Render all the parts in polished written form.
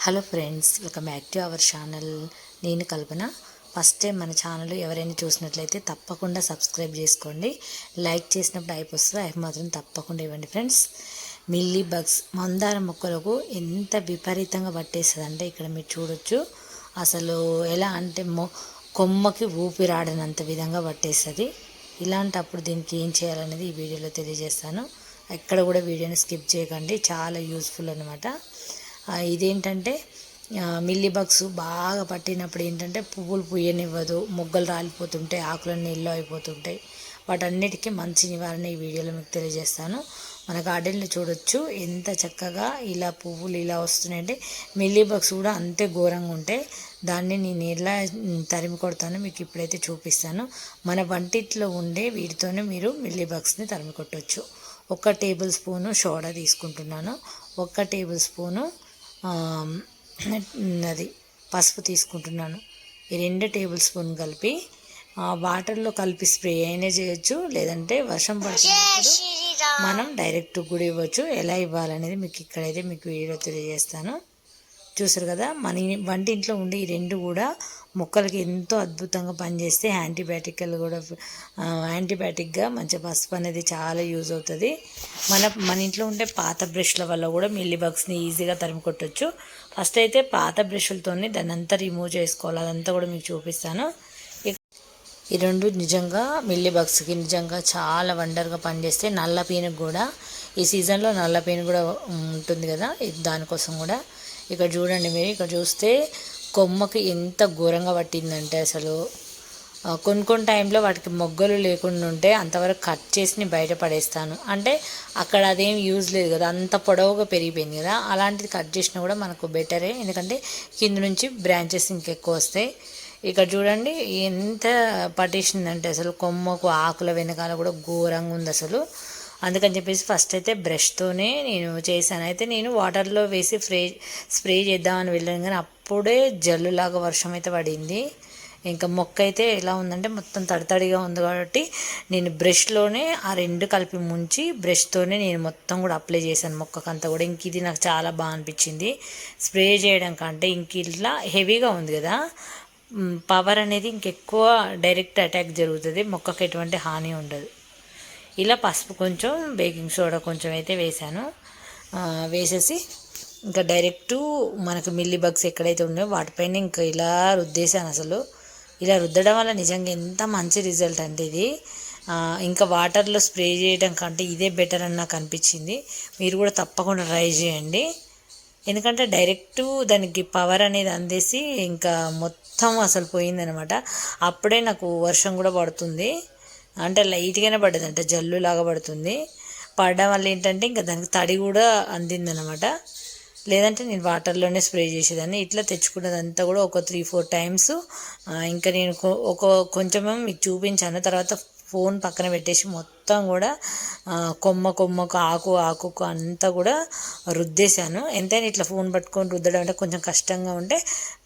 Hello friends, welcome back to our channel. నేను కల్పన. First time మన channel ఎవరైనా చూసినట్లయితే తప్పకుండా సబ్స్క్రైబ్ చేసుకోండి. లైక్ చేసినప్పుడు హైప్ వస్తుంది, హైప్ మాత్రం తప్పకుండా ఇవ్వండి ఫ్రెండ్స్. మిల్లీ బగ్స్ మందార మొక్కలకు ఎంత విపరీతంగా పట్టేస్తుంది అంటే ఇక్కడ మీరు చూడొచ్చు. అసలు ఎలా అంటే కొమ్మకి ఊపిరాడనంత విధంగా పట్టేస్తుంది. ఇలాంటప్పుడు దీనికి ఏం చేయాలనేది ఈ వీడియోలో తెలియజేస్తాను. ఎక్కడ కూడా వీడియోని స్కిప్ చేయకండి, చాలా యూస్ఫుల్ అనమాట. ఇదేంటంటే మిల్లీ బగ్స్ బాగా పట్టినప్పుడు ఏంటంటే పువ్వులు పుయ్యనివ్వదు, మొగ్గలు రాలిపోతుంటాయి, ఆకులన్నీ ఎల్లో అయిపోతుంటాయి. వాటన్నిటికీ మంచి నివారణ ఈ వీడియోలో మీకు తెలియజేస్తాను. మన గార్డెన్లో చూడొచ్చు ఎంత చక్కగా ఇలా పువ్వులు ఇలా వస్తున్నాయంటే మిల్లీ బగ్స్ కూడా అంతే ఘోరంగా ఉంటాయి. దాన్ని నేను ఎలా తరిమి కొడతానో మీకు ఇప్పుడైతే చూపిస్తాను. మన వంటిట్లో ఉండే వీటితోనే మీరు మిల్లీ బగ్స్ని తరిమి కొట్టవచ్చు. 1 టేబుల్ స్పూను సోడా తీసుకుంటున్నాను. 1 టేబుల్ స్పూను అది పసుపు తీసుకుంటున్నాను. ఈ 2 టేబుల్ స్పూన్ కలిపి వాటర్లో కలిపి స్ప్రే అయినా చేయొచ్చు, లేదంటే వర్షం పడుతున్నప్పుడు మనం డైరెక్ట్ కూడా ఇవ్వచ్చు. ఎలా ఇవ్వాలనేది మీకు ఇక్కడైతే మీకు వీడియో తెలియజేస్తాను. చూసారు కదా, మన వంటింట్లో ఉండే ఈ 2 కూడా మొక్కలకి ఎంతో అద్భుతంగా పనిచేస్తే యాంటీబయాటిక్గా మంచి పసుపు అనేది చాలా యూజ్ అవుతుంది. మన ఇంట్లో ఉండే పాత బ్రష్ల వల్ల కూడా మిల్లీ బగ్స్ని ఈజీగా తరిమి కొట్టచ్చు. ఫస్ట్ అయితే పాత బ్రష్లతోనే దాన్ని అంతా రిమూవ్ చేసుకోవాలి, అదంతా కూడా మీకు చూపిస్తాను. ఈ 2 నిజంగా మిల్లీ బగ్స్కి నిజంగా చాలా వండర్గా పనిచేస్తే నల్ల పేనుకు కూడా ఈ సీజన్లో నల్ల పేను కూడా ఉంటుంది కదా, దానికోసం కూడా ఇక్కడ చూడండి. మీరు ఇక్కడ చూస్తే కొమ్మకి ఎంత ఘోరంగా పట్టిందంటే అసలు కొన్ని టైంలో వాటికి మొగ్గలు లేకుండా ఉంటే అంతవరకు కట్ చేసి బయటపడేస్తాను. అంటే అక్కడ అదేం యూజ్ లేదు కదా, అంత పొడవుగా పెరిగిపోయింది కదా, అలాంటిది కట్ చేసినా కూడా మనకు బెటరే, ఎందుకంటే కింద నుంచి బ్రాంచెస్ ఇంకెక్కువ వస్తాయి. ఇక్కడ చూడండి ఎంత పట్టేసిందంటే అసలు కొమ్మకు ఆకుల వెనకాల కూడా ఘోరంగా ఉంది అసలు. అందుకని చెప్పేసి ఫస్ట్ అయితే బ్రష్తోనే నేను చేశాను. అయితే నేను వాటర్లో వేసి స్ప్రే చేద్దామని వెళ్ళాను, కానీ అప్పుడే జల్లులాగా వర్షం అయితే పడింది. ఇంకా మొక్క అయితే ఎలా ఉందంటే మొత్తం తడితడిగా ఉంది కాబట్టి నేను బ్రష్లోనే ఆ 2 కలిపి ముంచి బ్రష్తోనే నేను మొత్తం కూడా అప్లై చేశాను మొక్కకంతా కూడా. ఇంక ఇది నాకు చాలా బాగా అనిపించింది స్ప్రే చేయడం కంటే. ఇంక ఇట్లా హెవీగా ఉంది కదా, పవర్ అనేది ఇంకెక్కువ డైరెక్ట్ అటాక్ జరుగుతుంది, మొక్కకు ఎటువంటి హాని ఉండదు. ఇలా పసుపు కొంచెం, బేకింగ్ సోడా కొంచెం అయితే వేసాను. వేసేసి ఇంకా డైరెక్టు మనకు మిల్లీ బగ్స్ ఎక్కడైతే ఉన్నాయో వాటిపైన ఇంకా ఇలా రుద్దేశాను. అసలు ఇలా రుద్దడం వల్ల నిజంగా ఎంత మంచి రిజల్ట్ అంటే ఇది. ఇంకా వాటర్లో స్ప్రే చేయడం కంటే ఇదే బెటర్ అని నాకు అనిపించింది. మీరు కూడా తప్పకుండా ట్రై చేయండి, ఎందుకంటే డైరెక్టు దానికి పవర్ అనేది అందేసి ఇంకా మొత్తం అసలు పోయిందనమాట. అప్పుడే నాకు వర్షం కూడా పడుతుంది, అంటే లైట్గానే పడ్డది, అంటే జల్లులాగా పడుతుంది. పడడం వల్ల ఏంటంటే ఇంకా దానికి తడి కూడా అందిందనమాట. లేదంటే నేను వాటర్లోనే స్ప్రే చేసేదాన్ని. ఇట్లా తెచ్చుకున్నదంతా కూడా ఒక 3-4 టైమ్స్. ఇంకా నేను కొంచెం మీకు చూపించాను, తర్వాత ఫోన్ పక్కన పెట్టేసి మొత్తం కూడా కొమ్మకు ఆకుకు అంతా కూడా రుద్దేశాను. ఎంతైనా ఇట్లా ఫోన్ పట్టుకొని రుద్దడం అంటే కొంచెం కష్టంగా ఉంటే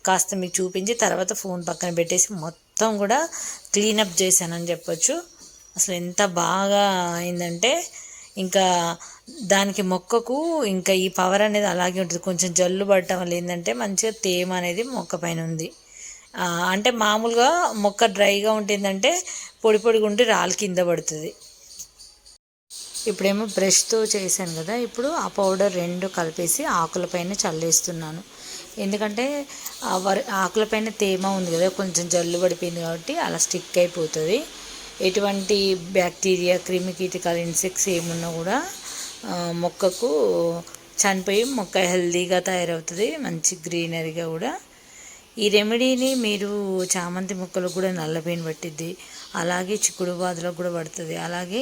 కాస్త మీకు చూపించి తర్వాత ఫోన్ పక్కన పెట్టేసి మొత్తం కూడా క్లీనప్ చేశానని చెప్పొచ్చు. అసలు ఎంత బాగా అయిందంటే ఇంకా దానికి మొక్కకు ఇంకా ఈ పవర్ అనేది అలాగే ఉంటుంది. కొంచెం జల్లు పడటం వల్ల ఏంటంటే మంచిగా తేమ అనేది మొక్క పైన ఉంది. అంటే మామూలుగా మొక్క డ్రైగా ఉంటుందంటే పొడిగా ఉండి రాళ్ళు కింద పడుతుంది. ఇప్పుడేమో బ్రష్తో చేశాను కదా, ఇప్పుడు ఆ పౌడర్ 2 కలిపేసి ఆకులపైన చల్లేస్తున్నాను. ఎందుకంటే ఆకులపైన తేమ ఉంది కదా, కొంచెం జల్లు పడిపోయింది కాబట్టి అలా స్టిక్ అయిపోతుంది. ఎటువంటి బ్యాక్టీరియా, క్రిమికీటకాలు, ఇన్సెక్ట్స్ ఏమున్నా కూడా మొక్కకు చనిపోయి మొక్క హెల్తీగా తయారవుతుంది, మంచి గ్రీనరీగా కూడా. ఈ రెమెడీని మీరు చామంతి మొక్కలకు కూడా నల్లపేను పట్టిద్ది, అలాగే చిక్కుడు బాధలకు కూడా పడుతుంది, అలాగే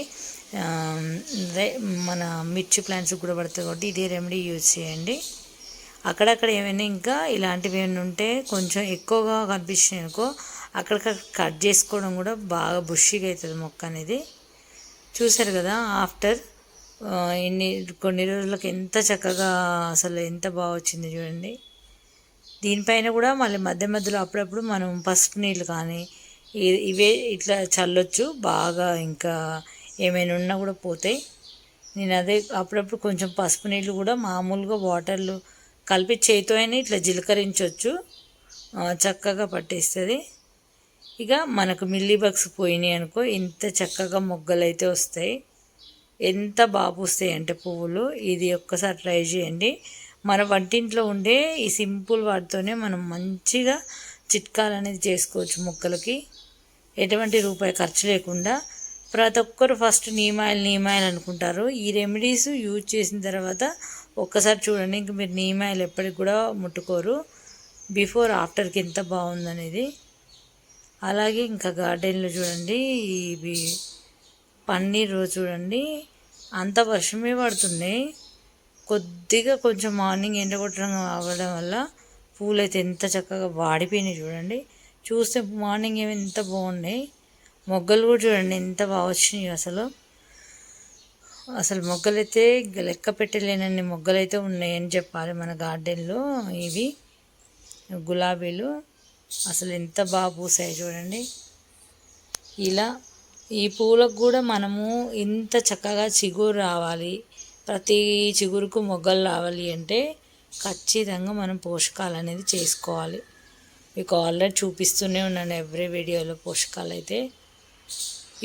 మన మిర్చి ప్లాంట్స్కి కూడా పడుతుంది. కాబట్టి ఇదే రెమెడీ యూజ్ చేయండి. అక్కడక్కడ ఏమైనా ఇంకా ఇలాంటివి ఏమైనా ఉంటే కొంచెం ఎక్కువగా కనిపిస్తున్నాయి అనుకో, అక్కడికక్కడ కట్ చేసుకోవడం కూడా బాగా బుషిగా అవుతుంది మొక్క అనేది. చూసారు కదా, ఆఫ్టర్ కొన్ని రోజులకు ఎంత చక్కగా అసలు ఎంత బాగా వచ్చింది చూడండి. దీనిపైన కూడా మళ్ళీ మధ్యలో అప్పుడప్పుడు మనం పసుపు నీళ్ళు కానీ ఇవే ఇట్లా చల్లొచ్చు, బాగా ఇంకా ఏమైనా ఉన్నా కూడా పోతాయి. నేను అదే అప్పుడప్పుడు కొంచెం పసుపు నీళ్ళు కూడా మామూలుగా వాటర్లో కలిపి చేతితో అయినా ఇట్లా జీలకరించవచ్చు, చక్కగా పట్టేస్తుంది. ఇక మనకు మిల్లీ బగ్స్ పోయినాయి అనుకో ఇంత చక్కగా మొగ్గలు అయితే వస్తాయి. ఎంత బాగా పూస్తాయి అంటే పువ్వులు. ఇది ఒక్కసారి ట్రై చేయండి. మన వంటింట్లో ఉండే ఈ సింపుల్ వాటితోనే మనం మంచిగా చిట్కాలు అనేది చేసుకోవచ్చు మొక్కలకి, ఎటువంటి రూపాయి ఖర్చు లేకుండా. ప్రతి ఒక్కరు ఫస్ట్ నీమాయిల్ అనుకుంటారు. ఈ రెమెడీస్ యూజ్ చేసిన తర్వాత ఒక్కసారి చూడండి, ఇంక మీరు నీమాయిల్ ఎప్పటికి కూడా ముట్టుకోరు. బిఫోర్ ఆఫ్టర్కి ఎంత బాగుందనేది. అలాగే ఇంకా గార్డెన్లో చూడండి, ఇవి పన్నీర్ రోజు చూడండి అంత వర్షమే పడుతుంది. కొద్దిగా కొంచెం మార్నింగ్ ఎండ కొట్టడం అవ్వడం వల్ల పూలు అయితే ఎంత చక్కగా వాడిపోయినాయి చూడండి. చూస్తే మార్నింగ్ ఏమి ఎంత బాగున్నాయి. మొగ్గలు కూడా చూడండి ఎంత బాగా వచ్చినాయి. అసలు మొగ్గలైతే లెక్క పెట్టలేనన్ని మొగ్గలైతే ఉన్నాయని చెప్పాలి మన గార్డెన్లో. ఇవి గులాబీలు అసలు ఎంత బాగా పూసాయి చూడండి. ఇలా ఈ పూలకు కూడా మనము ఇంత చక్కగా చిగురు రావాలి, ప్రతి చిగురుకు మొగ్గలు రావాలి అంటే ఖచ్చితంగా మనం పోషకాలు అనేది చేసుకోవాలి. మీకు ఆల్రెడీ చూపిస్తూనే ఉన్నాను ఎవ్రీ వీడియోలో పోషకాలు అయితే.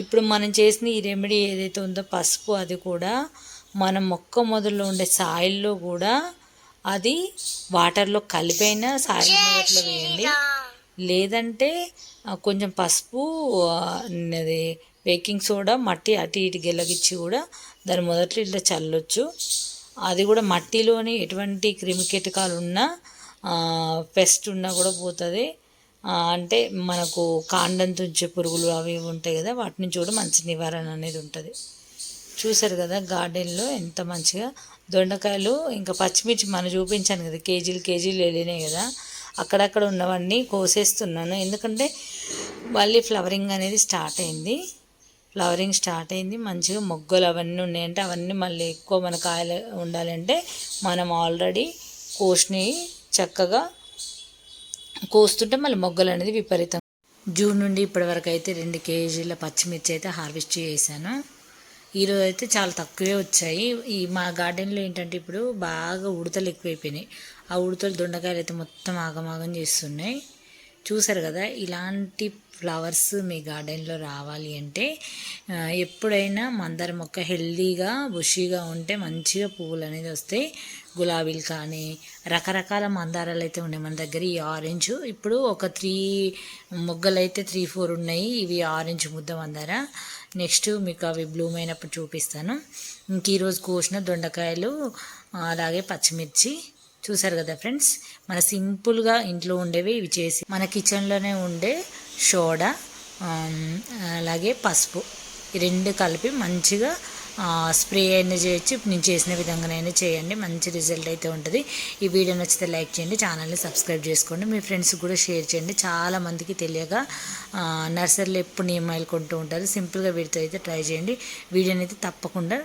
ఇప్పుడు మనం చేసిన ఈ రెమెడీ ఏదైతే ఉందో పసుపు, అది కూడా మన మొక్క మొదల్లో ఉండే సాయిల్లో కూడా అది వాటర్లో కలిపైనా సాయిల్ మొదట్లో వేయండి. లేదంటే కొంచెం పసుపు, అది బేకింగ్ సోడా, మట్టి అటు ఇటు గెలగిచ్చి కూడా దాని మొదట్లో ఇట్లా చల్లొచ్చు. అది కూడా మట్టిలోని ఎటువంటి క్రిమికీటకాలు ఉన్నా, పెస్ట్ ఉన్నా కూడా పోతుంది. అంటే మనకు కాండం తుంచే పురుగులు అవి ఉంటాయి కదా, వాటి నుంచి కూడా మంచి నివారణ అనేది ఉంటుంది. చూసారు కదా గార్డెన్లో ఎంత మంచిగా దొండకాయలు, ఇంకా పచ్చిమిర్చి మనం చూపించాను కదా, కేజీలు వెళ్ళినాయి కదా. అక్కడక్కడ ఉన్నవన్నీ కోసేస్తున్నాను, ఎందుకంటే మళ్ళీ ఫ్లవరింగ్ అనేది స్టార్ట్ అయింది. మంచిగా మొగ్గలు అవన్నీ ఉన్నాయంటే అవన్నీ మళ్ళీ ఎక్కువ మన కాయలు ఉండాలంటే మనం ఆల్రెడీ కోసినవి చక్కగా కోస్తుంటే మళ్ళీ మొగ్గలు అనేది విపరీతం. జూన్ నుండి ఇప్పటి వరకు అయితే 2 కేజీల పచ్చిమిర్చి అయితే హార్వెస్ట్ చేశాను. ఈరోజు అయితే చాలా తక్కువే వచ్చాయి. ఈ మా గార్డెన్లో ఏంటంటే ఇప్పుడు బాగా ఉడతలు ఎక్కువైపోయినాయి. ఆ ఉడతలు దొండకాయలు అయితే మొత్తం ఆగమాగం చేస్తున్నాయి. చూసారు కదా, ఇలాంటి ఫ్లవర్స్ మీ గార్డెన్లో రావాలి అంటే ఎప్పుడైనా మందార మొక్క హెల్దీగా బుషీగా ఉంటే మంచిగా పువ్వులు అనేది వస్తాయి. గులాబీలు కానీ రకరకాల మందారాలు అయితే ఉన్నాయి మన దగ్గర. ఈ ఆరెంజ్ ఇప్పుడు ఒక 3 మొగ్గలు అయితే 3-4 ఉన్నాయి. ఇవి ఆరెంజ్ ముద్ద మందార. నెక్స్ట్ మీకు అవి బ్లూమ్ అయినప్పుడు చూపిస్తాను. ఇంక ఈరోజు కోసిన దొండకాయలు, అలాగే పచ్చిమిర్చి. చూసారు కదా ఫ్రెండ్స్, మన సింపుల్గా ఇంట్లో ఉండేవి ఇవి చేసి మన కిచెన్లోనే ఉండే సోడా, అలాగే పసుపు, ఈ 2 కలిపి మంచిగా స్ప్రే అయినా చేయొచ్చు. నేను చేసిన విధంగానైనా చేయండి, మంచి రిజల్ట్ అయితే ఉంటుంది. ఈ వీడియో నచ్చితే లైక్ చేయండి, ఛానల్ని సబ్స్క్రైబ్ చేసుకోండి, మీ ఫ్రెండ్స్కి కూడా షేర్ చేయండి. చాలామందికి తెలియక నర్సరీలో ఎప్పుడు నీమాయిల్ కొంటూ ఉంటారు. సింపుల్గా వీటితో అయితే ట్రై చేయండి. వీడియోని అయితే తప్పకుండా